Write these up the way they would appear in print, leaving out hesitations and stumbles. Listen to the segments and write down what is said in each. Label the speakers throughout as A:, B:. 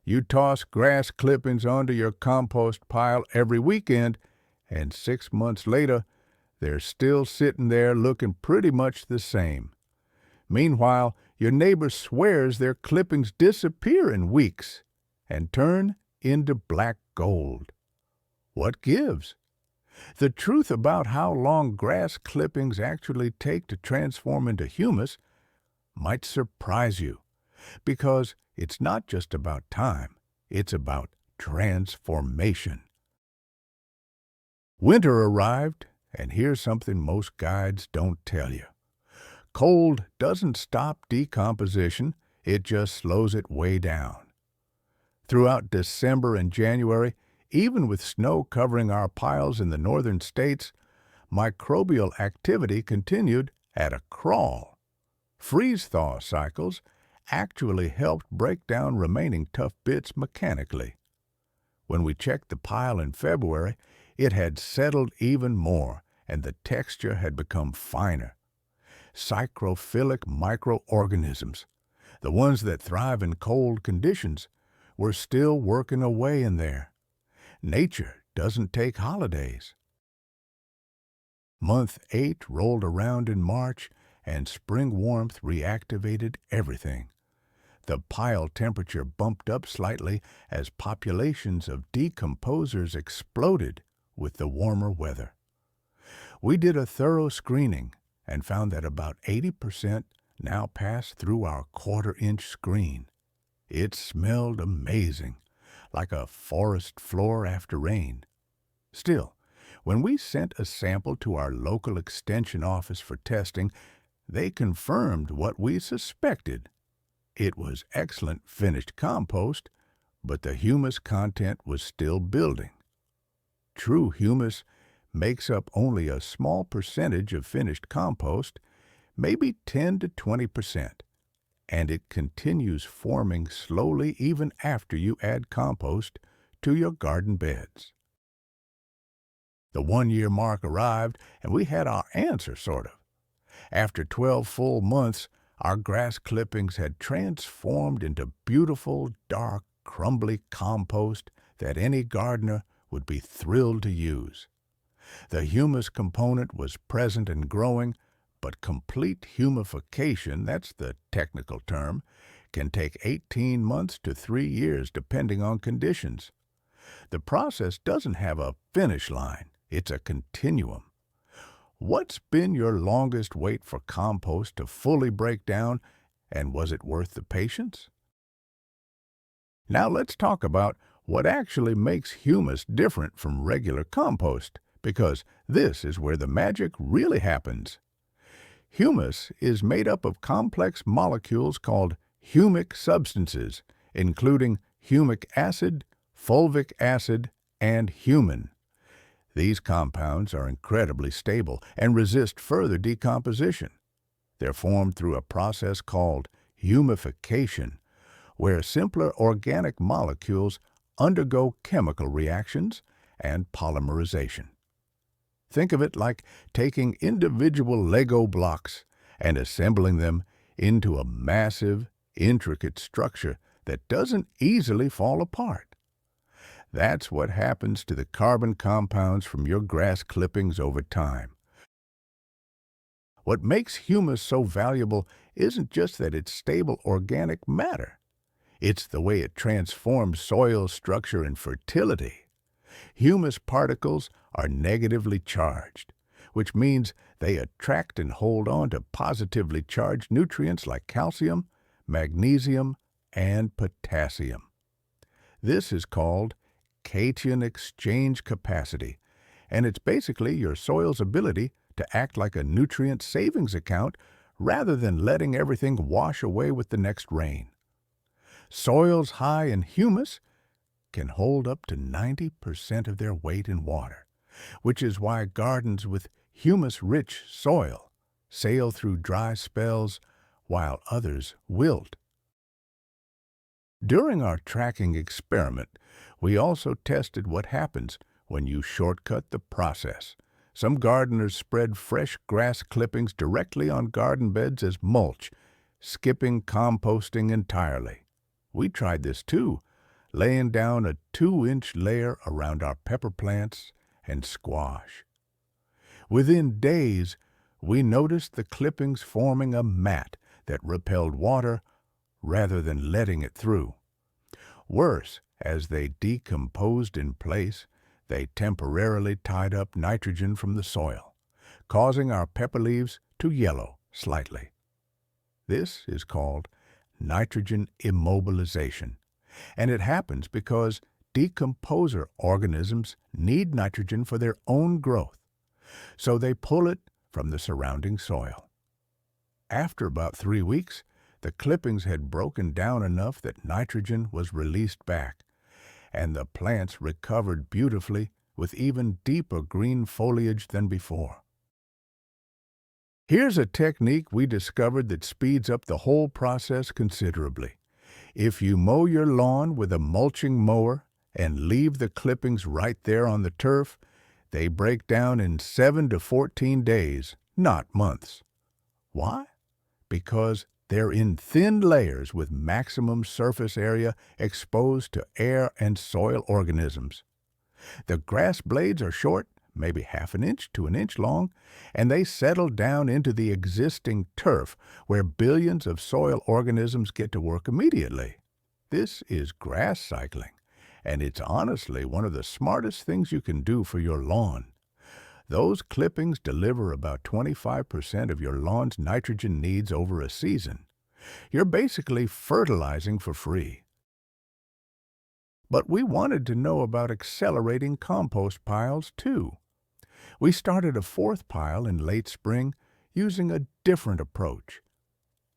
A: You toss grass clippings onto your compost pile every weekend, and 6 months later, they're still sitting there looking pretty much the same. Meanwhile, your neighbor swears their clippings disappear in weeks and turn into black gold. What gives? The truth about how long grass clippings actually take to transform into humus might surprise you, because it's not just about time, it's about transformation. Winter arrived, and here's something most guides don't tell you. Cold doesn't stop decomposition, it just slows it way down. Throughout December and January, even with snow covering our piles in the northern states, microbial activity continued at a crawl. Freeze-thaw cycles actually helped break down remaining tough bits mechanically. When we checked the pile in February, it had settled even more, and the texture had become finer. Psychrophilic microorganisms, the ones that thrive in cold conditions, were still working away in there. Nature doesn't take holidays. Month 8 rolled around in March, and spring warmth reactivated everything. The pile temperature bumped up slightly as populations of decomposers exploded with the warmer weather. We did a thorough screening and found that about 80% now passed through our quarter-inch screen. It smelled amazing, like a forest floor after rain. Still, when we sent a sample to our local extension office for testing, they confirmed what we suspected. It was excellent finished compost, but the humus content was still building. True humus makes up only a small percentage of finished compost, maybe 10 to 20%, and it continues forming slowly even after you add compost to your garden beds. The 1-year mark arrived, and we had our answer, sort of. After 12 full months, our grass clippings had transformed into beautiful, dark, crumbly compost that any gardener would be thrilled to use. The humus component was present and growing, but complete humification, that's the technical term, can take 18 months to 3 years depending on conditions. The process doesn't have a finish line, it's a continuum. What's been your longest wait for compost to fully break down, and was it worth the patience? Now let's talk about what actually makes humus different from regular compost, because this is where the magic really happens. Humus is made up of complex molecules called humic substances, including humic acid, fulvic acid, and humin. These compounds are incredibly stable and resist further decomposition. They're formed through a process called humification, where simpler organic molecules undergo chemical reactions and polymerization. Think of it like taking individual Lego blocks and assembling them into a massive, intricate structure that doesn't easily fall apart. That's what happens to the carbon compounds from your grass clippings over time. What makes humus so valuable isn't just that it's stable organic matter. It's the way it transforms soil structure and fertility. Humus particles are negatively charged, which means they attract and hold on to positively charged nutrients like calcium, magnesium, and potassium. This is called cation exchange capacity, and it's basically your soil's ability to act like a nutrient savings account rather than letting everything wash away with the next rain. Soils high in humus can hold up to 90% of their weight in water, which is why gardens with humus-rich soil sail through dry spells while others wilt. During our tracking experiment, we also tested what happens when you shortcut the process. Some gardeners spread fresh grass clippings directly on garden beds as mulch, skipping composting entirely. We tried this too, laying down a 2-inch layer around our pepper plants and squash. Within days, we noticed the clippings forming a mat that repelled water rather than letting it through. Worse, as they decomposed in place, they temporarily tied up nitrogen from the soil, causing our pepper leaves to yellow slightly. This is called nitrogen immobilization, and it happens because decomposer organisms need nitrogen for their own growth, so they pull it from the surrounding soil. After about 3 weeks, the clippings had broken down enough that nitrogen was released back, and the plants recovered beautifully with even deeper green foliage than before. Here's a technique we discovered that speeds up the whole process considerably. If you mow your lawn with a mulching mower and leave the clippings right there on the turf, they break down in 7 to 14 days, not months. Why? Because they're in thin layers with maximum surface area exposed to air and soil organisms. The grass blades are short, maybe half an inch to an inch long, and they settle down into the existing turf where billions of soil organisms get to work immediately. This is grass cycling, and it's honestly one of the smartest things you can do for your lawn. Those clippings deliver about 25% of your lawn's nitrogen needs over a season. You're basically fertilizing for free. But we wanted to know about accelerating compost piles, too. We started a 4th pile in late spring using a different approach.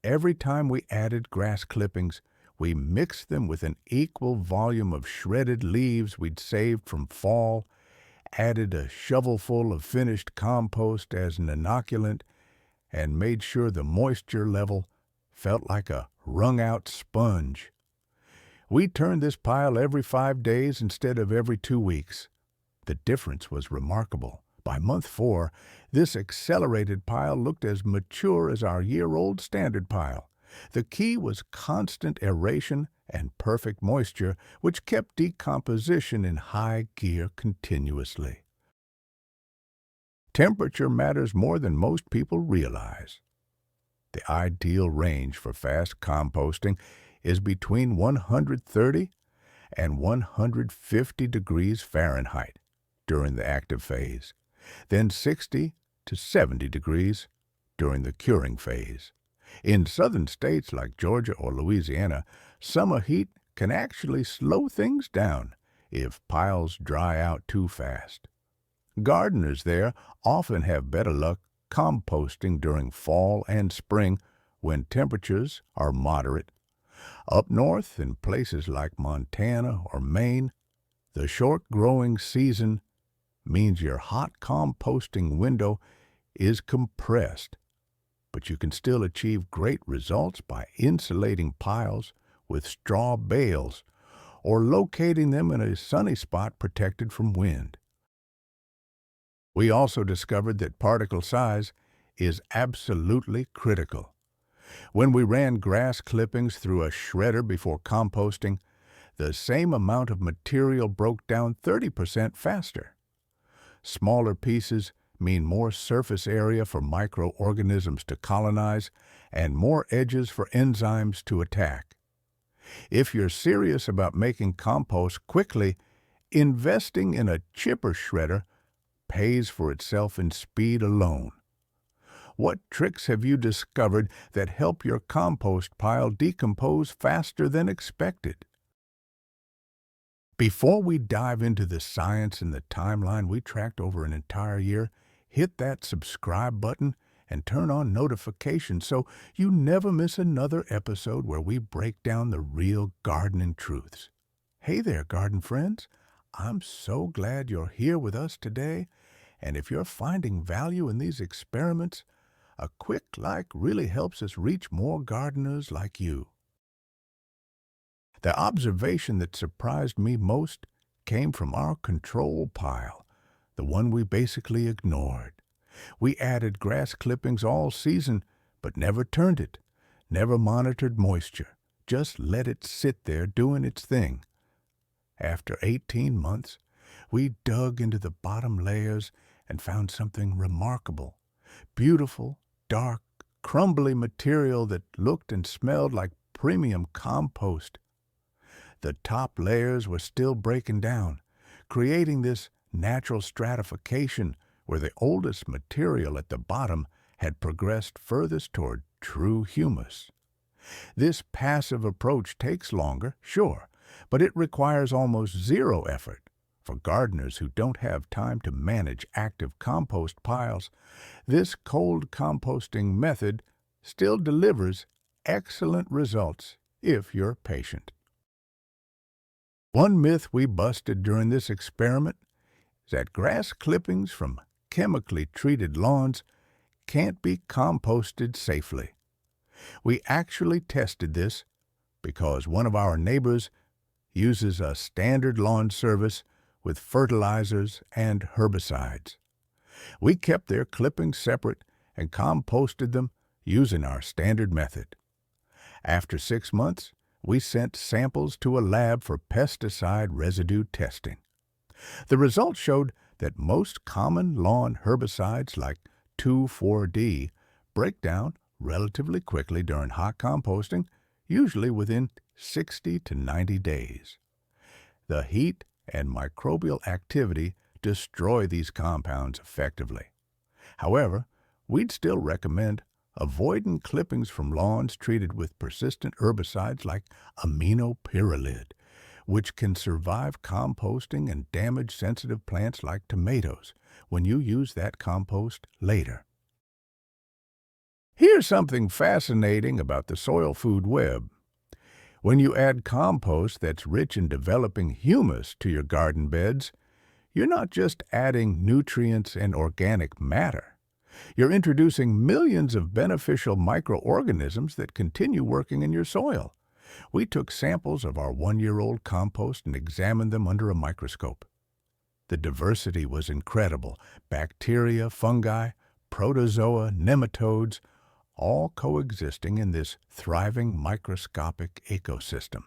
A: Every time we added grass clippings, we mixed them with an equal volume of shredded leaves we'd saved from fall, added a shovelful of finished compost as an inoculant, and made sure the moisture level felt like a wrung-out sponge. We turned this pile every 5 days instead of every 2 weeks. The difference was remarkable. By month 4, this accelerated pile looked as mature as our year-old standard pile. The key was constant aeration and perfect moisture, which kept decomposition in high gear continuously. Temperature matters more than most people realize. The ideal range for fast composting is between 130 and 150 degrees Fahrenheit during the active phase, then 60 to 70 degrees during the curing phase. In southern states like Georgia or Louisiana, summer heat can actually slow things down if piles dry out too fast. Gardeners there often have better luck composting during fall and spring when temperatures are moderate. Up north, in places like Montana or Maine, the short growing season means your hot composting window is compressed, but you can still achieve great results by insulating piles with straw bales or locating them in a sunny spot protected from wind. We also discovered that particle size is absolutely critical. When we ran grass clippings through a shredder before composting, the same amount of material broke down 30% faster. Smaller pieces mean more surface area for microorganisms to colonize and more edges for enzymes to attack. If you're serious about making compost quickly, investing in a chipper shredder pays for itself in speed alone. What tricks have you discovered that help your compost pile decompose faster than expected? Before we dive into the science and the timeline we tracked over an entire year, hit that subscribe button and turn on notifications so you never miss another episode where we break down the real gardening truths. Hey there, garden friends. I'm so glad you're here with us today, and if you're finding value in these experiments, a quick like really helps us reach more gardeners like you. The observation that surprised me most came from our control pile, the one we basically ignored. We added grass clippings all season, but never turned it, never monitored moisture, just let it sit there doing its thing. After 18 months, we dug into the bottom layers and found something remarkable. Beautiful, dark, crumbly material that looked and smelled like premium compost. The top layers were still breaking down, creating this natural stratification where the oldest material at the bottom had progressed furthest toward true humus. This passive approach takes longer, sure, but it requires almost zero effort. For gardeners who don't have time to manage active compost piles, this cold composting method still delivers excellent results if you're patient. One myth we busted during this experiment is that grass clippings from chemically treated lawns can't be composted safely. We actually tested this because one of our neighbors uses a standard lawn service with fertilizers and herbicides. We kept their clippings separate and composted them using our standard method. After 6 months, we sent samples to a lab for pesticide residue testing. The results showed that most common lawn herbicides like 2,4-D break down relatively quickly during hot composting, usually within 60 to 90 days. The heat and microbial activity destroy these compounds effectively. However, we'd still recommend avoiding clippings from lawns treated with persistent herbicides like aminopyrrolid, which can survive composting and damage sensitive plants like tomatoes when you use that compost later. Here's something fascinating about the soil food web. When you add compost that's rich in developing humus to your garden beds, you're not just adding nutrients and organic matter. You're introducing millions of beneficial microorganisms that continue working in your soil. We took samples of our 1-year-old compost and examined them under a microscope. The diversity was incredible. Bacteria, fungi, protozoa, nematodes, all coexisting in this thriving microscopic ecosystem.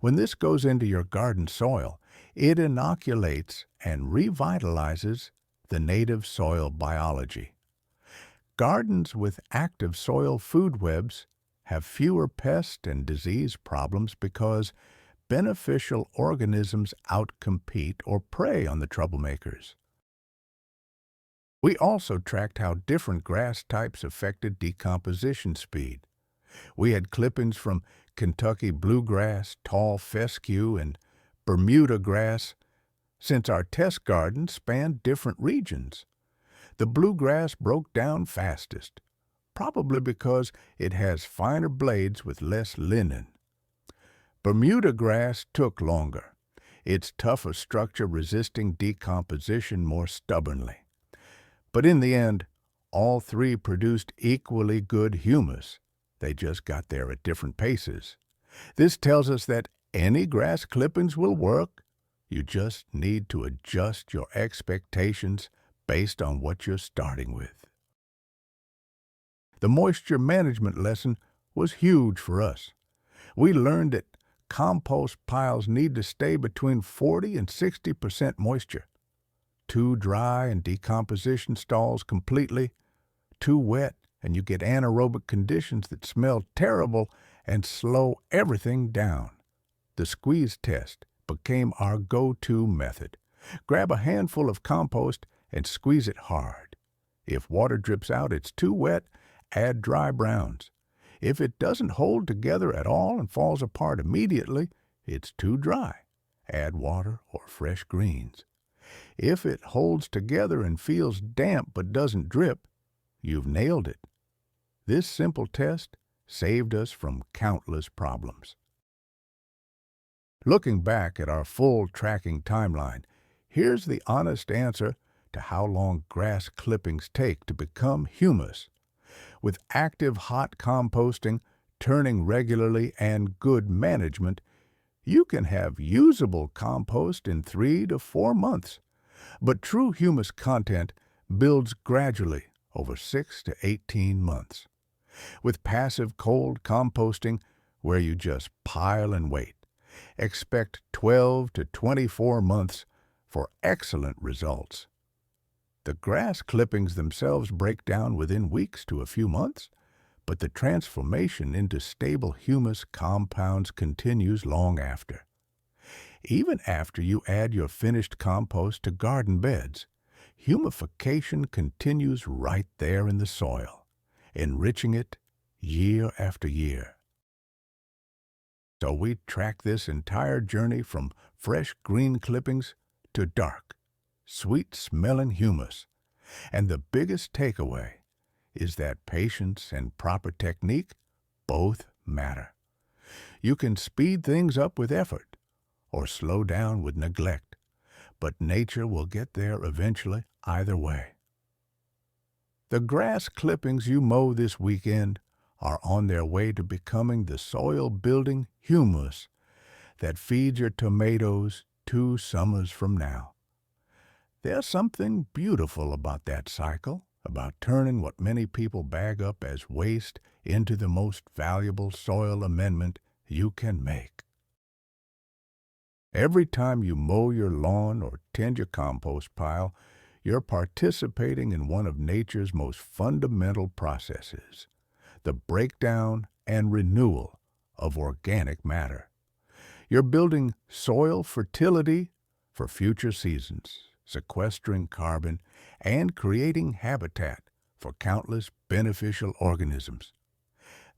A: When this goes into your garden soil, it inoculates and revitalizes the native soil biology. Gardens with active soil food webs have fewer pest and disease problems because beneficial organisms outcompete or prey on the troublemakers. We also tracked how different grass types affected decomposition speed. We had clippings from Kentucky bluegrass, tall fescue, and Bermuda grass, since our test garden spanned different regions. The bluegrass broke down fastest, probably because it has finer blades with less linen. Bermuda grass took longer, its tougher structure resisting decomposition more stubbornly. But in the end, all three produced equally good humus. They just got there at different paces. This tells us that any grass clippings will work. You just need to adjust your expectations based on what you're starting with. The moisture management lesson was huge for us. We learned that compost piles need to stay between 40 and 60% moisture. Too dry and decomposition stalls completely. Too wet and you get anaerobic conditions that smell terrible and slow everything down. The squeeze test became our go-to method. Grab a handful of compost and squeeze it hard. If water drips out, it's too wet, add dry browns. If it doesn't hold together at all and falls apart immediately, it's too dry. Add water or fresh greens. If it holds together and feels damp but doesn't drip, you've nailed it. This simple test saved us from countless problems. Looking back at our full tracking timeline, here's the honest answer to how long grass clippings take to become humus. With active hot composting, turning regularly, and good management, you can have usable compost in 3 to 4 months. But true humus content builds gradually over 6 to 18 months. With passive cold composting, where you just pile and wait, Expect 12 to 24 months for excellent results. The grass clippings themselves break down within weeks to a few months, but the transformation into stable humus compounds continues long after. Even after you add your finished compost to garden beds, humification continues right there in the soil, enriching it year after year. So we track this entire journey from fresh green clippings to dark, sweet-smelling humus. And the biggest takeaway is that patience and proper technique both matter. You can speed things up with effort or slow down with neglect, but nature will get there eventually either way. The grass clippings you mow this weekend are on their way to becoming the soil-building humus that feeds your tomatoes 2 summers from now. There's something beautiful about that cycle, about turning what many people bag up as waste into the most valuable soil amendment you can make. Every time you mow your lawn or tend your compost pile, you're participating in one of nature's most fundamental processes, the breakdown and renewal of organic matter. You're building soil fertility for future seasons, sequestering carbon, and creating habitat for countless beneficial organisms.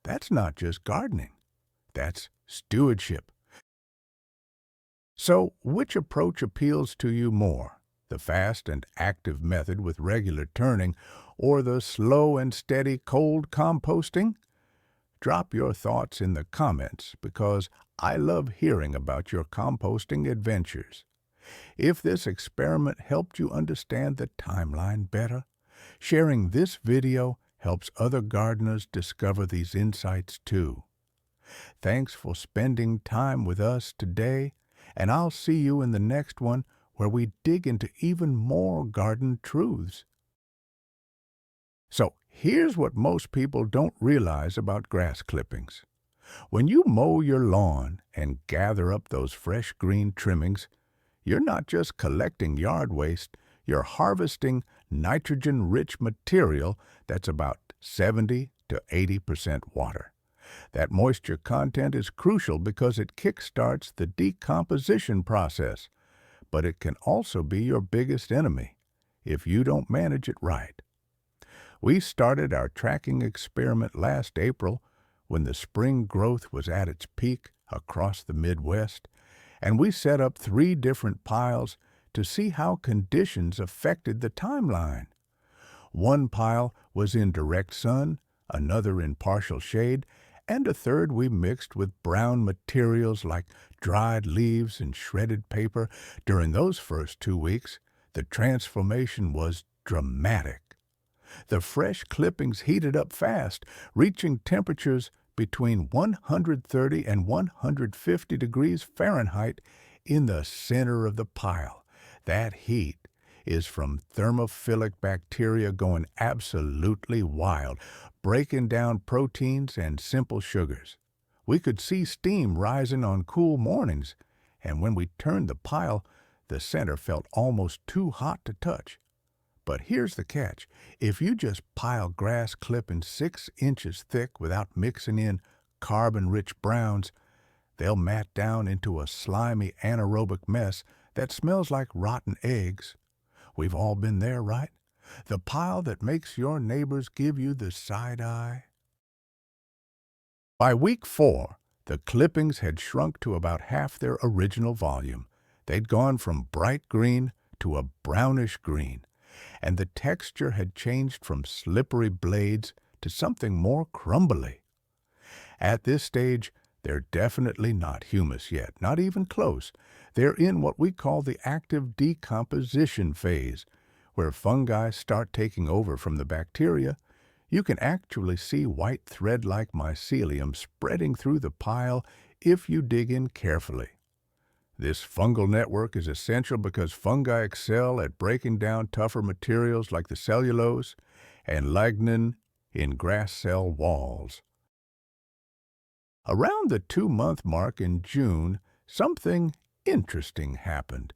A: That's not just gardening. That's stewardship. So, which approach appeals to you more? The fast and active method with regular turning, or the slow and steady cold composting? Drop your thoughts in the comments because I love hearing about your composting adventures. If this experiment helped you understand the timeline better, sharing this video helps other gardeners discover these insights too. Thanks for spending time with us today, and I'll see you in the next one where we dig into even more garden truths. So here's what most people don't realize about grass clippings. When you mow your lawn and gather up those fresh green trimmings, you're not just collecting yard waste, you're harvesting nitrogen-rich material that's about 70 to 80% water. That moisture content is crucial because it kickstarts the decomposition process, but it can also be your biggest enemy if you don't manage it right. We started our tracking experiment last April when the spring growth was at its peak across the Midwest, and we set up 3 different piles to see how conditions affected the timeline. One pile was in direct sun, another in partial shade, and a third we mixed with brown materials like dried leaves and shredded paper. During those first 2 weeks, the transformation was dramatic. The fresh clippings heated up fast, reaching temperatures between 130 and 150 degrees Fahrenheit in the center of the pile. That heat is from thermophilic bacteria going absolutely wild, breaking down proteins and simple sugars. We could see steam rising on cool mornings, and when we turned the pile, the center felt almost too hot to touch. But here's the catch. If you just pile grass clippings 6 inches thick without mixing in carbon-rich browns, they'll mat down into a slimy anaerobic mess that smells like rotten eggs. We've all been there, right? The pile that makes your neighbors give you the side eye. By week 4, the clippings had shrunk to about half their original volume. They'd gone from bright green to a brownish green, and the texture had changed from slippery blades to something more crumbly. At this stage, they're definitely not humus yet, not even close. They're in what we call the active decomposition phase, where fungi start taking over from the bacteria. You can actually see white thread-like mycelium spreading through the pile if you dig in carefully. This fungal network is essential because fungi excel at breaking down tougher materials like the cellulose and lignin in grass cell walls. Around the 2-month mark in June, something interesting happened.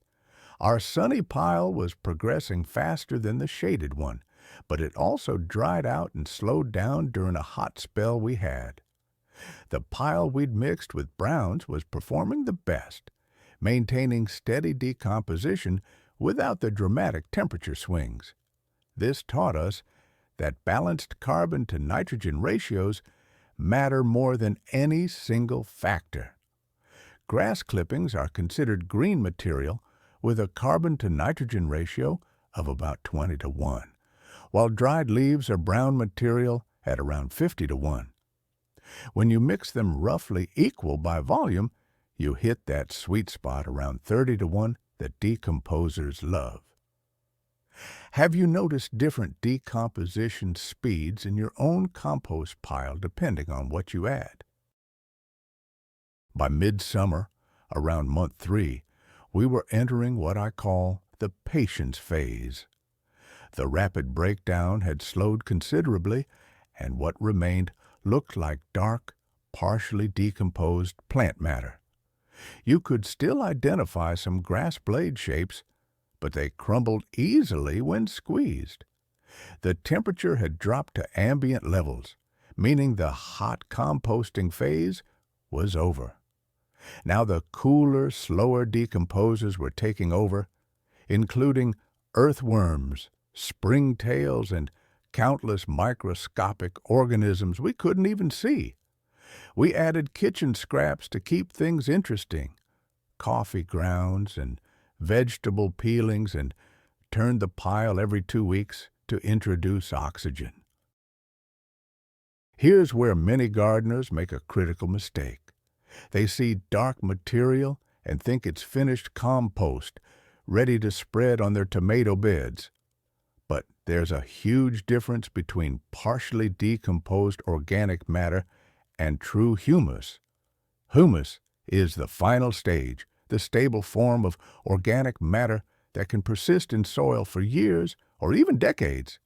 A: Our sunny pile was progressing faster than the shaded one, but it also dried out and slowed down during a hot spell we had. The pile we'd mixed with browns was performing the best, maintaining steady decomposition without the dramatic temperature swings. This taught us that balanced carbon to nitrogen ratios matter more than any single factor. Grass clippings are considered green material with a carbon to nitrogen ratio of about 20 to 1, while dried leaves are brown material at around 50 to 1. When you mix them roughly equal by volume, you hit that sweet spot around 30 to 1 that decomposers love. Have you noticed different decomposition speeds in your own compost pile depending on what you add? By midsummer, around month 3, we were entering what I call the patience phase. The rapid breakdown had slowed considerably, and what remained looked like dark, partially decomposed plant matter. You could still identify some grass blade shapes, but they crumbled easily when squeezed. The temperature had dropped to ambient levels, meaning the hot composting phase was over. Now the cooler, slower decomposers were taking over, including earthworms, springtails, and countless microscopic organisms we couldn't even see. We added kitchen scraps to keep things interesting, coffee grounds and vegetable peelings, and turned the pile every 2 weeks to introduce oxygen. Here's where many gardeners make a critical mistake. They see dark material and think it's finished compost, ready to spread on their tomato beds. But there's a huge difference between partially decomposed organic matter and true humus. Humus is the final stage, the stable form of organic matter that can persist in soil for years or even decades.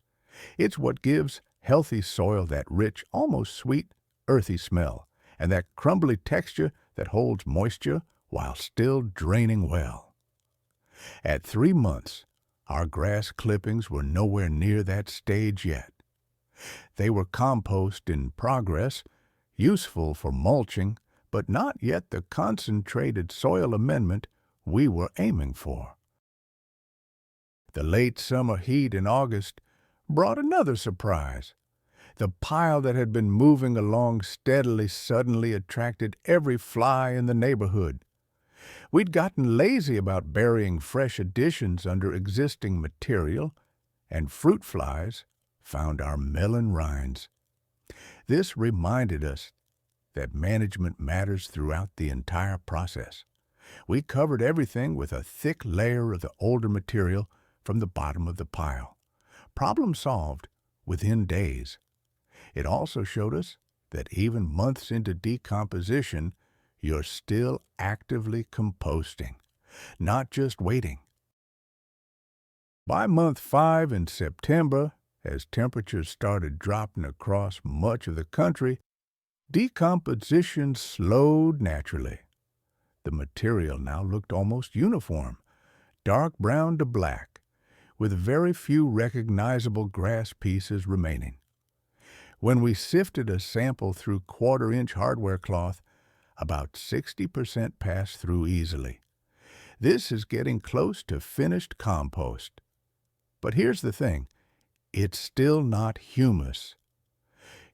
A: It's what gives healthy soil that rich, almost sweet, earthy smell, and that crumbly texture that holds moisture while still draining well. At 3 months, our grass clippings were nowhere near that stage yet. They were compost in progress, useful for mulching, but not yet the concentrated soil amendment we were aiming for. The late summer heat in August brought another surprise. The pile that had been moving along steadily suddenly attracted every fly in the neighborhood. We'd gotten lazy about burying fresh additions under existing material, and fruit flies found our melon rinds. This reminded us that management matters throughout the entire process. We covered everything with a thick layer of the older material from the bottom of the pile. Problem solved within days. It also showed us that even months into decomposition, you're still actively composting, not just waiting. By month 5 in September, as temperatures started dropping across much of the country, decomposition slowed naturally. The material now looked almost uniform, dark brown to black, with very few recognizable grass pieces remaining. When we sifted a sample through quarter-inch hardware cloth, about 60% passed through easily. This is getting close to finished compost. But here's the thing, it's still not humus.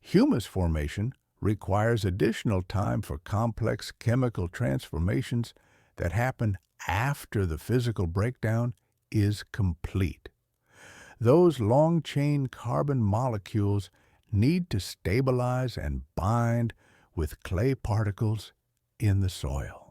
A: Humus formation requires additional time for complex chemical transformations that happen after the physical breakdown is complete. Those long-chain carbon molecules need to stabilize and bind with clay particles in the soil.